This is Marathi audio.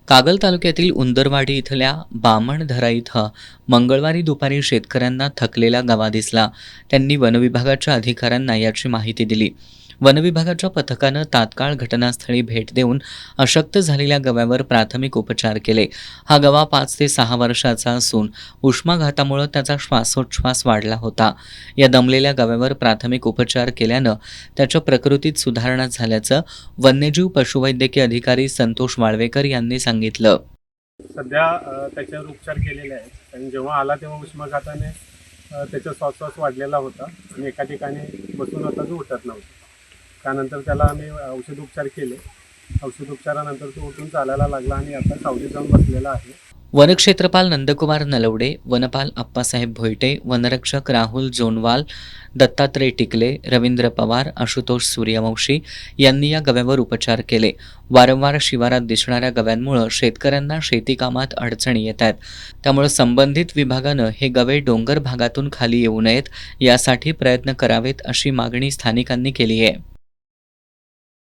कागल तालुक्यातील उंदरवाडी इथल्या बामणधरा इथं मंगळवारी दुपारी शेतकऱ्यांना थकलेला गवा दिसला. त्यांनी वनविभागाच्या अधिकाऱ्यांना याची माहिती दिली. वनविभागाच्या पथकानं तात्काळ घटनास्थळी भेट देऊन अशक्त झालेल्या गव्यावर प्राथमिक उपचार केले. हा गवा 5 ते 6 वर्षाचा असून उष्माघातामुळे त्याचा श्वासोच्छ्वास वाढला होता. या दमलेल्या गव्यावर प्राथमिक उपचार केल्यानं त्याच्या प्रकृतीत सुधारणा झाल्याचं वन्यजीव पशुवैद्यकीय अधिकारी संतोष वाळवेकर यांनी सांगितलं. सध्या त्याच्यावर उपचार केलेले आहेत आणि जेव्हा आला तेव्हा उष्माघाताने त्याचा श्वासोच्छ्वास वाढलेला होता आणि एका ठिकाणी बसून होता जो उठत नव्हता. त्यानंतर त्याला आम्ही औषधोपचार केले. औषधोपचारानंतर तो उठून चालायला लागला आणि आता सावलीत जाऊन बसलेला आहे. वनक्षेत्रपाल नंदकुमार नलवडे, वनपाल अप्पासाहेब भोईटे, वनरक्षक राहुल जोनवाल, दत्तात्रय टिकले, रवींद्र पवार, आशुतोष सूर्यवंशी यांनी या गव्यावर उपचार केले. वारंवार शिवारात दिसणाऱ्या गव्यांमुळे शेतकऱ्यांना शेती कामात अडचणी येत आहेत. त्यामुळे संबंधित विभागानं हे गवे डोंगर भागातून खाली येऊ नयेत यासाठी प्रयत्न करावेत अशी मागणी स्थानिकांनी केली आहे.